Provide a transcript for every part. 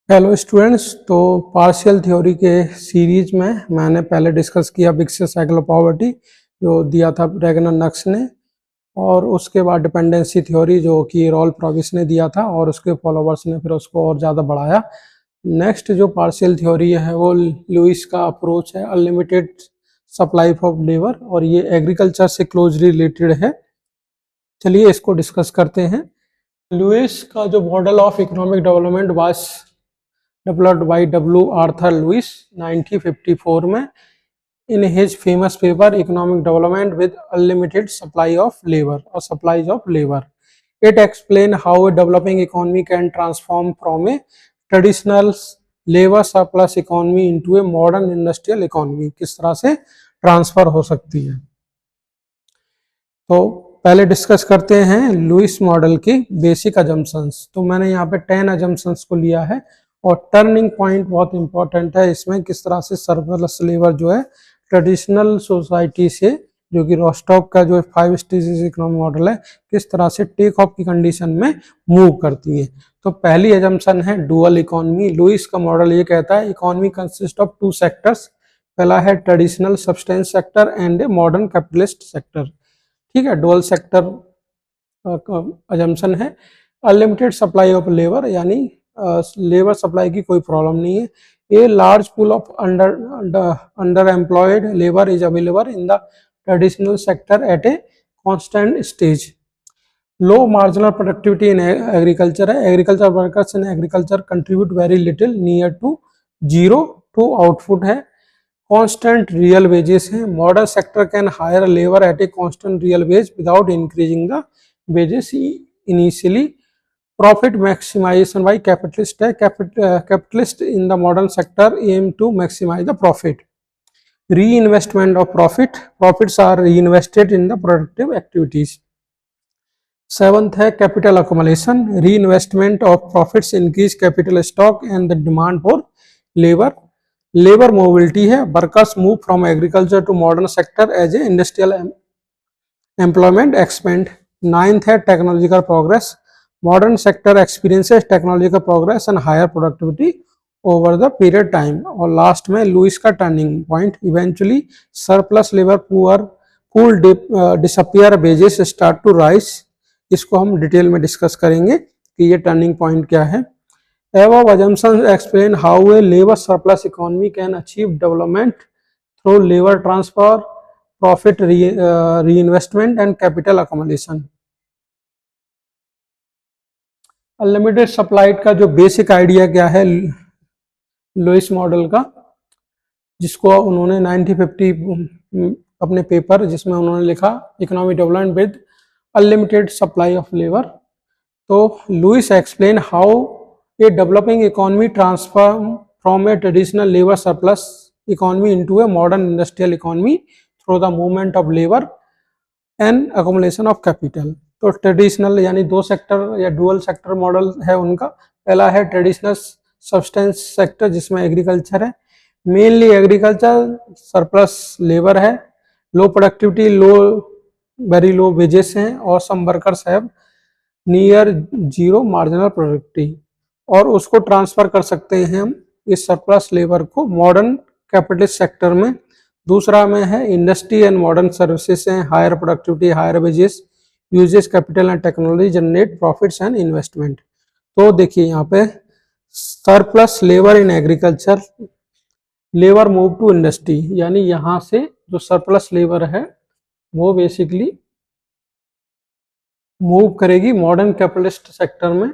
Hello students. तो partial theory के series में मैंने पहले डिस्कस किया विक्सियस साइकिल ऑफ पॉवर्टी जो दिया था रैगनर नक्स ने, और उसके बाद डिपेंडेंसी थ्योरी जो कि रॉल्फ प्रॉविस ने दिया था और उसके फॉलोवर्स ने फिर उसको और ज़्यादा बढ़ाया। नेक्स्ट जो पार्शियल थ्योरी है वो लुइस का अप्रोच है अनलिमिटेड सप्लाई ऑफ लेबर, और ये एग्रीकल्चर से क्लोजली रिलेटेड है। चलिए इसको डिस्कस करते हैं। लुइस का जो model of economic development was developed by W Arthur Lewis 1954 में in his famous paper economic development with unlimited supply of labour और supplies of labour. It explain how a developing economy can transform from a traditional labour surplus economy into a modern industrial economy, किस तरह से transfer हो सकती है। तो पहले discuss करते हैं लुइस मॉडल की बेसिक अजम्पशंस। तो मैंने यहाँ पे 10 अजम्पशंस को लिया है और टर्निंग पॉइंट बहुत इंपॉर्टेंट है इसमें, किस तरह से सरप्लस लेबर जो है ट्रेडिशनल सोसाइटी से, जो कि रोस्टॉक का जो 5 स्टेजेस इकोनॉमिक मॉडल है, किस तरह से टेक ऑफ की कंडीशन में मूव करती है। तो पहली अजम्पशन है डुअल इकोनॉमी। लुइस का मॉडल ये कहता है इकोनॉमी कंसिस्ट ऑफ 2 सेक्टर्स। पहला है traditional substance sector and a modern capitalist sector. ठीक है, डुअल सेक्टर अजम्पशन है। अनलिमिटेड सप्लाई ऑफ लेबर, यानी लेबर सप्लाई की कोई प्रॉब्लम नहीं है। A large pool of under employed labour is available in the traditional sector at a constant stage. Low marginal productivity in agriculture है। Agriculture workers in agriculture contribute very little, near to zero to output है। Constant real wages हैं। Modern sector can hire labour at a constant real wage without increasing the wages initially. Profit maximisation by capitalist है। Capitalist in the modern sector aim to maximise the profit. Reinvestment of profit, profits are reinvested in the productive activities. Seventh है capital accumulation. Reinvestment of profits increase capital stock and the demand for labour. Labour mobility है। Workers move from agriculture to modern sector as a industrial employment expand. Ninth है technological progress. Modern sector experiences technological progress and higher productivity over the period time. और last में Lewis का turning point, eventually surplus labour pool disappear, wages start to rise. इसको हम detail में discuss करेंगे कि ये टर्निंग पॉइंट क्या है। Above assumptions explain how a labor surplus economy can achieve development through labor transfer, profit reinvestment and capital accumulation. Unlimited supply का जो बेसिक आइडिया क्या है लुइस मॉडल का, जिसको उन्होंने 1950 अपने पेपर जिसमें उन्होंने लिखा economic development with unlimited supply of labour. तो Lewis explain how a developing economy transform from a traditional labor surplus economy into a modern industrial economy through the movement of labor and accumulation of capital। तो traditional यानी 2 sector या dual sector model है उनका। पहला है traditional substance sector जिसमें agriculture है, mainly agriculture, surplus labour है, low productivity, very low wages हैं, और some workers have near zero marginal productivity, और उसको ट्रांसफर कर सकते हैं हम इस सरप्लस लेबर को मॉडर्न कैपिटलिस्ट सेक्टर में। दूसरा में है इंडस्ट्री एंड मॉडर्न सर्विसेज हैं, higher productivity, higher wages, uses capital and technology, generate profits and investment. तो देखिए यहाँ पे surplus labour in agriculture, labour move to industry, यानी यहाँ से जो सरप्लस लेबर है वो बेसिकली मूव करेगी मॉडर्न कैपिटलिस्ट सेक्टर में।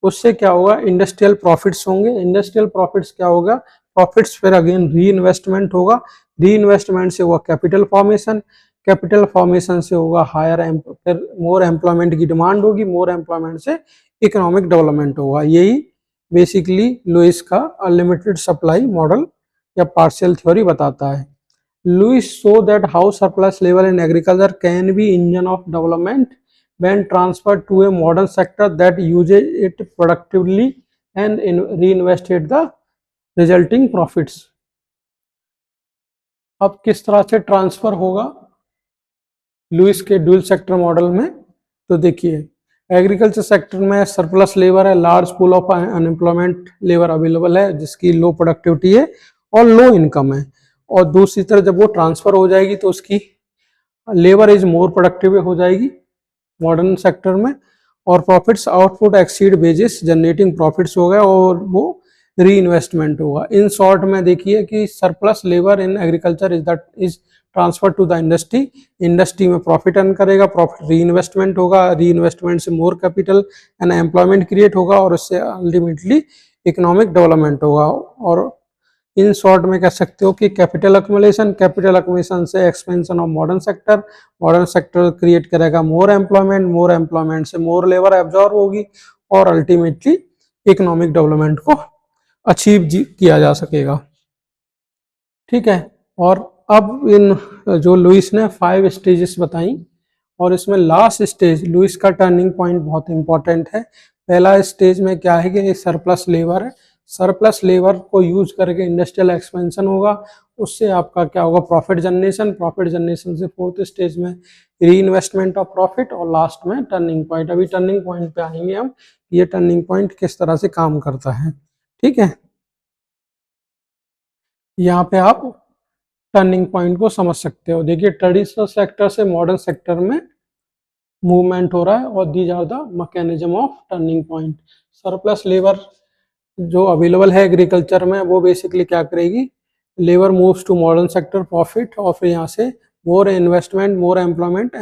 उससे क्या होगा, इंडस्ट्रियल प्रॉफिट्स होंगे। इंडस्ट्रियल प्रॉफिट्स क्या होगा, प्रॉफिट्स फिर अगेन री इन्वेस्टमेंट होगा, री इन्वेस्टमेंट से होगा कैपिटल फॉर्मेशन, कैपिटल फॉर्मेशन से होगा फिर मोर एम्प्लॉयमेंट की डिमांड होगी, मोर एम्प्लॉयमेंट से इकोनॉमिक डेवलपमेंट होगा। यही बेसिकली लुइस का अनलिमिटेड सप्लाई मॉडल या पार्शियल थ्योरी बताता है। Lewis show that how surplus labour in agriculture can be engine of development when transferred to a modern sector that uses it productively and reinvested the resulting profits। अब किस तरह से transfer होगा Louis के dual sector model में, तो देखिए agriculture sector में सरप्लस लेबर है, large pool of unemployment labour available है जिसकी लो प्रोडक्टिविटी है और लो इनकम है, और दूसरी तरफ जब वो ट्रांसफर हो जाएगी तो उसकी लेबर इज मोर प्रोडक्टिव हो जाएगी मॉडर्न सेक्टर में, और profits output exceed wages, generating profits हो गए और वो री इन्वेस्टमेंट होगा। इन शॉर्ट में देखिए कि surplus labour in agriculture is transfer to the industry, industry में प्रॉफिट अर्न करेगा, प्रॉफिट री इन्वेस्टमेंट होगा, री इन्वेस्टमेंट से more capital and employment create होगा और उससे अल्टीमेटली इकोनॉमिक डेवलपमेंट होगा। और इन शॉर्ट में कह सकते हो कि कैपिटल अक्मुलेशन से expansion of modern sector create करेगा मोर एम्प्लॉयमेंट से मोर लेबर एब्जॉर्ब होगी और अल्टीमेटली इकोनॉमिक डेवलपमेंट को अचीव किया जा सकेगा। ठीक है, और अब इन जो लुइस ने 5 स्टेजेस बताई और इसमें लास्ट स्टेज लुइस का टर्निंग पॉइंट बहुत इंपॉर्टेंट है। पहला स्टेज में क्या है कि सरप्लस लेबर है, सरप्लस लेबर को यूज करके इंडस्ट्रियल एक्सपेंशन होगा, उससे आपका क्या होगा प्रॉफिट जनरेशन से फोर्थ स्टेज में री इन्वेस्टमेंट ऑफ प्रॉफिट और लास्ट में टर्निंग पॉइंट। अभी टर्निंग पॉइंट पे आएंगे हम, ये टर्निंग पॉइंट किस तरह से काम करता है। ठीक है, यहाँ पे आप टर्निंग पॉइंट को समझ सकते हो। देखिए ट्रेडिशनल सेक्टर से मॉडर्न सेक्टर में मूवमेंट हो रहा है और these are the mechanism of turning point. Surplus labour जो अवेलेबल है एग्रीकल्चर में वो बेसिकली क्या करेगी, labour moves to modern sector profit और फिर यहाँ से मोर इन्वेस्टमेंट मोर एम्प्लॉयमेंट।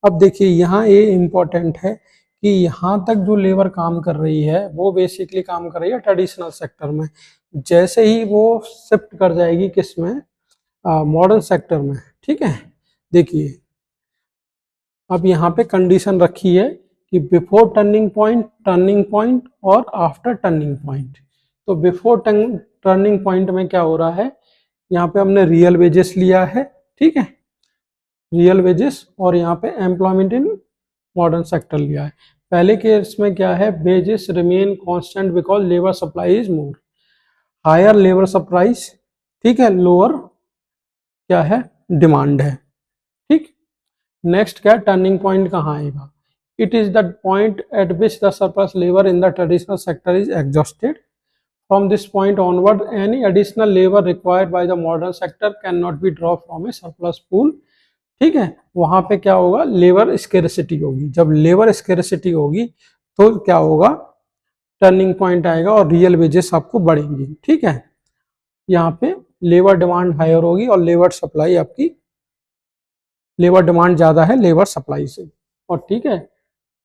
अब देखिए यहाँ ये इम्पोर्टेंट है कि यहाँ तक जो लेबर काम कर रही है वो बेसिकली काम कर रही है ट्रेडिशनल सेक्टर में, जैसे ही वो शिफ्ट कर जाएगी किस में, मॉडर्न सेक्टर में। ठीक है, देखिए अब यहाँ पे कंडीशन रखी है कि बिफोर टर्निंग पॉइंट और आफ्टर टर्निंग पॉइंट। तो बिफोर टर्निंग पॉइंट में क्या हो रहा है, यहाँ पे हमने रियल वेजेस लिया है, ठीक है, रियल वेजेस, और यहाँ पे एम्प्लॉयमेंट इन मॉडर्न सेक्टर लिया है। पहले केस में क्या है, wages remain constant because labour supply is more, higher labour supply, ठीक है, लोअर क्या है डिमांड है। ठीक, नेक्स्ट क्या टर्निंग पॉइंट कहाँ आएगा, it is the point eight which the surplus labour in the traditional sector is exhausted. From this point onward any additional labour required by the modern sector can not be draw from A surplus pool. ठीक है, वहां पे क्या होगा, labour scarcity होगी। जब labour scarcity होगी तो क्या होगा, टर्निंग पॉइंट आएगा और रियल वेजेस आपको बढ़ेंगी। ठीक है, यहाँ पे लेबर डिमांड हायर होगी और लेबर सप्लाई आपकी, लेबर डिमांड ज़्यादा है लेबर सप्लाई से, और ठीक है,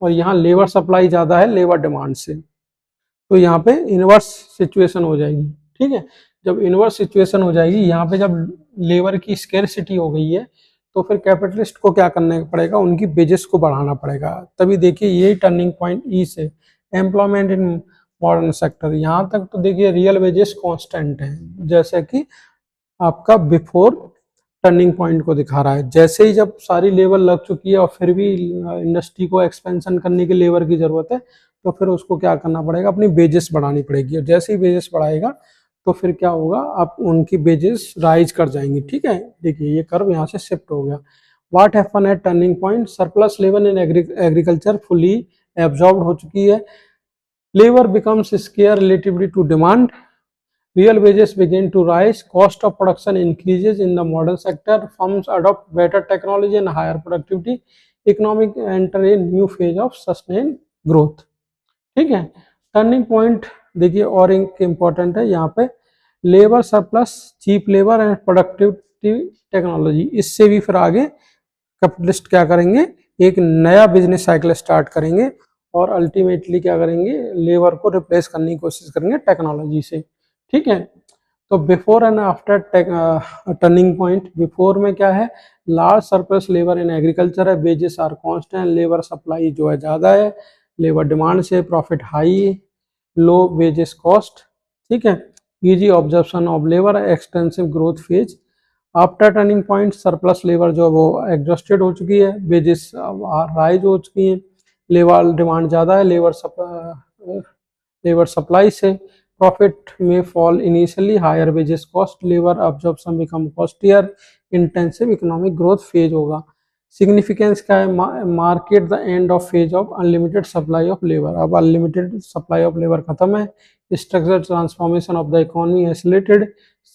और यहाँ लेबर सप्लाई ज़्यादा है लेबर डिमांड से, तो यहाँ पे इनवर्स सिचुएशन हो जाएगी। ठीक है, जब इनवर्स सिचुएशन हो जाएगी, यहाँ पे जब लेबर की स्केरसिटी हो गई है तो फिर कैपिटलिस्ट को क्या करना पड़ेगा, उनकी वेजेस को बढ़ाना पड़ेगा। तभी देखिए यही टर्निंग पॉइंट ई से एम्प्लॉयमेंट इन मॉडर्न सेक्टर, यहाँ तक तो देखिए रियल वेजेस कांस्टेंट है जैसे कि आपका बिफोर टर्निंग पॉइंट को दिखा रहा है। जैसे ही जब सारी लेबर लग चुकी है और फिर भी इंडस्ट्री को एक्सपेंशन करने की लेबर की जरूरत है, तो फिर उसको क्या करना पड़ेगा, अपनी वेजेस बढ़ानी पड़ेगी, और जैसे ही वेजेस बढ़ाएगा तो फिर क्या होगा, आप उनकी वेजेस राइज कर जाएंगी। ठीक है, देखिए ये कर्व यहाँ से शिफ्ट हो गया। What happen at turning point, surplus labour in agriculture fully absorb हो चुकी है, labour becomes scarce relatively to demand, real wages begin to rise, cost of production increases in the modern sector, firms adopt better technology and higher productivity, economic enter a new phase of sustained growth। ठीक है, turning point देखिए और एक important है यहाँ पे, labour surplus, cheap labour and productivity technology. इससे भी फिर आगे कैपिटलिस्ट क्या करेंगे, एक नया बिजनेस साइकिल स्टार्ट करेंगे और अल्टीमेटली क्या करेंगे, लेबर को रिप्लेस करने की कोशिश करेंगे टेक्नोलॉजी से। ठीक है, तो before and after turning point, before में क्या है, large surplus labour in agriculture है, wages are constant, labour supply जो है ज़्यादा है लेबर डिमांड से, profit high, low wages cost. ठीक है, easy observation of labour, extensive growth phase. After turning point surplus labour जो वो एग्जॉस्टेड हो चुकी है, वेजेस राइज हो चुकी हैं, लेबर डिमांड ज़्यादा है लेबर सप्लाई से, profit may fall initially, higher wages cost, labor absorption become costlier, intensive economic growth phase होगा। सिग्निफिकेंस क्या है, market the end of phase of unlimited supply of labour. अब अनलिमिटेड सप्लाई ऑफ लेबर खत्म है, structural transformation of the economy accelerated,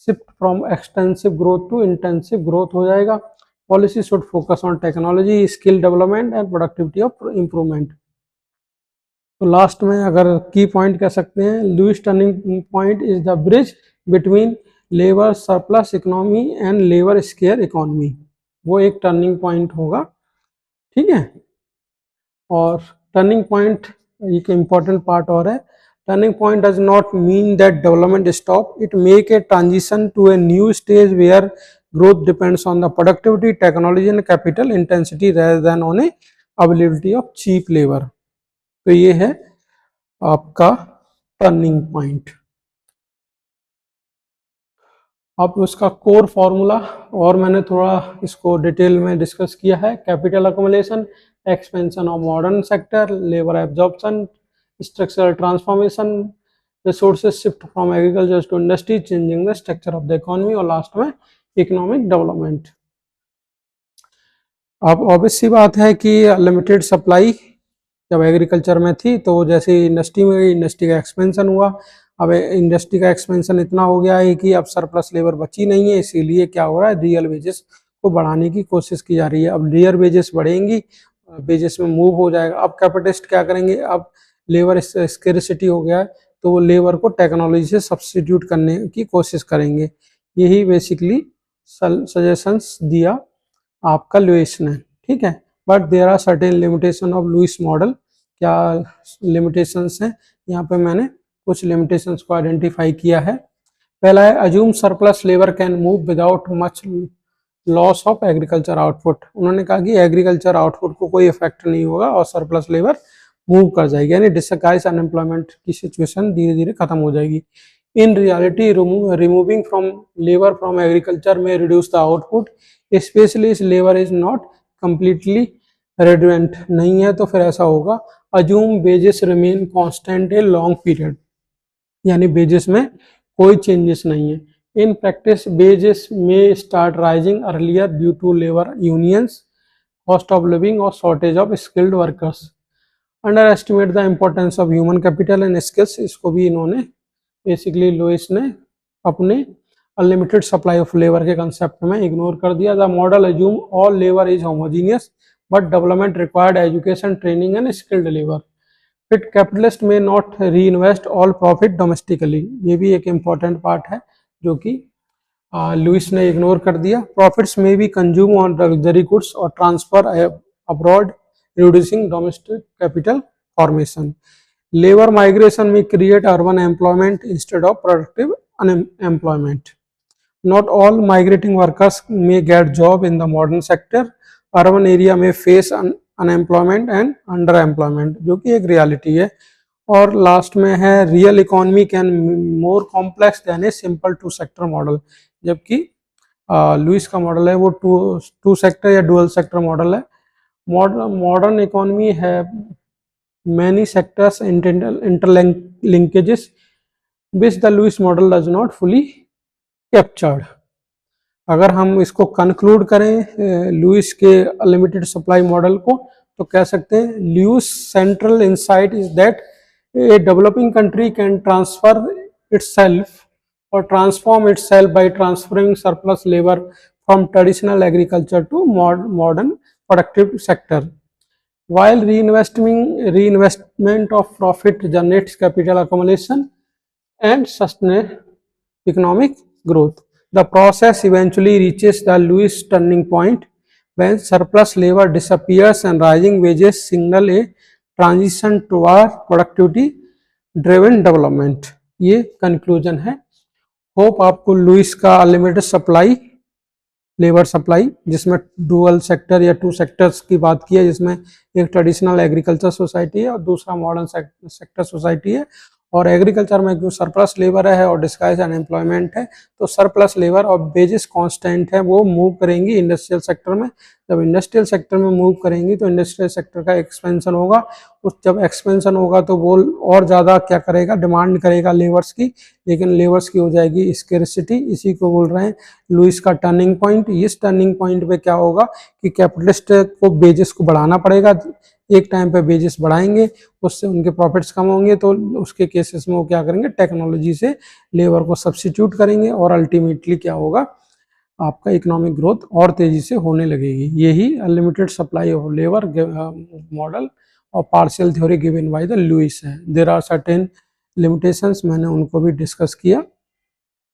shift from extensive growth to intensive growth हो जाएगा। Policy should focus on technology, skill development and productivity of improvement. तो last में अगर key point कह सकते हैं, Lewis turning point is the bridge between labour surplus economy and labour scarce economy. वो एक टर्निंग पॉइंट होगा, ठीक है। और टर्निंग पॉइंट एक इम्पॉर्टेंट पार्ट और है, turning point does not mean that development stop, it make a transition to a new stage where growth depends on the productivity, technology and capital intensity rather than on a availability of cheap labour. तो ये है आपका turning point. अब उसका core formula और मैंने थोड़ा इसको डिटेल में डिस्कस किया है। Capital accumulation, expansion of modern sector, labour absorption, structural transformation, resources shift from agriculture to industry, changing the structure of the economy, और लास्ट में इकोनॉमिक डेवलपमेंट। अब ऑब्वियस सी बात है कि लिमिटेड सप्लाई जब एग्रीकल्चर में थी, तो जैसे इंडस्ट्री में गई, इंडस्ट्री का एक्सपेंशन हुआ। अब इंडस्ट्री का एक्सपेंशन इतना हो गया है कि अब सरप्लस लेबर बची नहीं है, इसीलिए क्या हो रहा है, रियल वेजेस को बढ़ाने की कोशिश की जा रही है। अब रियल वेजेस बढ़ेंगी, वेजेस में मूव हो जाएगा। अब कैपिटलिस्ट क्या करेंगे, अब लेबर स्केर्सिटी हो गया है, तो वो लेबर को टेक्नोलॉजी से सब्स्टिट्यूट करने की कोशिश करेंगे। यही बेसिकली सजेशंस दिया आपका लुईस ने, ठीक है। But there are certain limitation of Lewis model. क्या लिमिटेशंस हैं, यहाँ पे मैंने कुछ लिमिटेशंस को आइडेंटिफाई किया है। पहला है, assume surplus labour can move without much loss of agriculture output. उन्होंने कहा कि एग्रीकल्चर आउटपुट को कोई इफेक्ट नहीं होगा और सरप्लस लेबर मूव कर जाएगी, यानी डिसगाइज अनएम्प्लॉयमेंट की सिचुएशन धीरे धीरे खत्म हो जाएगी। In reality removing from labour from agriculture में रिड्यूस द आउटपुट, स्पेशली इस labour is not completely redundant. नहीं है तो फिर ऐसा होगा, assume wages remain constant a long period, यानी वेजेस में कोई चेंजेस नहीं है। इन प्रैक्टिस वेजेस में start rising earlier due to labour unions, cost of living और shortage of skilled workers. Under estimate the importance of human capital and skills, इसको भी इन्होंने बेसिकली लुईस ने अपने अनलिमिटेड सप्लाई ऑफ लेबर के concept में ignore कर दिया। The model assume all labour is homogeneous but development required education, training and skilled labour. Fit capitalist में नॉट री इन्वेस्ट ऑल प्रॉफिट डोमेस्टिकली, ये भी एक इम्पॉर्टेंट पार्ट है जो कि लुईस ने इग्नोर कर दिया। प्रॉफिट्स में भी कंज्यूम ऑन लग्जरी गुड्स और transfer abroad, reducing domestic capital formation. Labour migration में create urban employment instead of productive unemployment. Not all migrating workers may get job in the modern sector. Urban area में face unemployment and underemployment, जो कि एक reality है। और last में है, real economy can more complex than a simple two sector model, जबकि Lewis का मॉडल है वो टू सेक्टर या डुअल सेक्टर मॉडल है। मॉडर्न इकोनॉमी है many sectors interlinkages which the Lewis model does not fully captured. अगर हम इसको कंक्लूड करें लुईस के अनलिमिटेड सप्लाई मॉडल को, तो कह सकते हैं Lewis central insight is that a developing country can transfer itself और transform itself by transferring surplus labour from traditional agriculture to modern productive sector, while reinvestment of profit generates capital accumulation and sustains economic growth. The process eventually reaches the Lewis turning point when surplus labor disappears and rising wages signal a transition toward productivity driven development. ये conclusion है। Hope आपको Lewis का unlimited supply labour supply, जिसमें dual sector या to sectors की बात की है, जिसमें एक ट्रेडिशनल एग्रीकल्चर सोसाइटी है और दूसरा मॉडर्न सेक्टर सोसाइटी है, और एग्रीकल्चर में जो सरप्लस लेबर है और डिस्गाइज अनएम्प्लॉयमेंट है, तो सरप्लस लेबर और वेजेस कांस्टेंट है वो मूव करेंगी इंडस्ट्रियल सेक्टर में। जब इंडस्ट्रियल सेक्टर में मूव करेंगी तो इंडस्ट्रियल सेक्टर का एक्सपेंशन होगा, उस जब एक्सपेंशन होगा तो वो और ज़्यादा क्या करेगा, डिमांड करेगा लेबर्स की, लेकिन लेबर्स की हो जाएगी स्केर्सिटी। इसी को बोल रहे हैं लुइस का टर्निंग पॉइंट। इस टर्निंग पॉइंट पे क्या होगा कि कैपिटलिस्ट को वेजेस को बढ़ाना पड़ेगा, एक टाइम पे वेजेस बढ़ाएंगे, उससे उनके प्रॉफिट्स कम होंगे, तो उसके केसेस में वो क्या करेंगे, टेक्नोलॉजी से लेबर को सब्स्टिट्यूट करेंगे और अल्टीमेटली क्या होगा, आपका इकोनॉमिक ग्रोथ और तेजी से होने लगेगी। यही unlimited supply of labour model और partial theory given by the Lewis है। देयर आर सर्टेन लिमिटेशंस, मैंने उनको भी डिस्कस किया।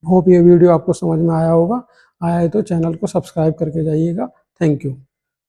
होप ये वीडियो आपको समझ में आया होगा। आया है तो चैनल को सब्सक्राइब करके जाइएगा। Thank you.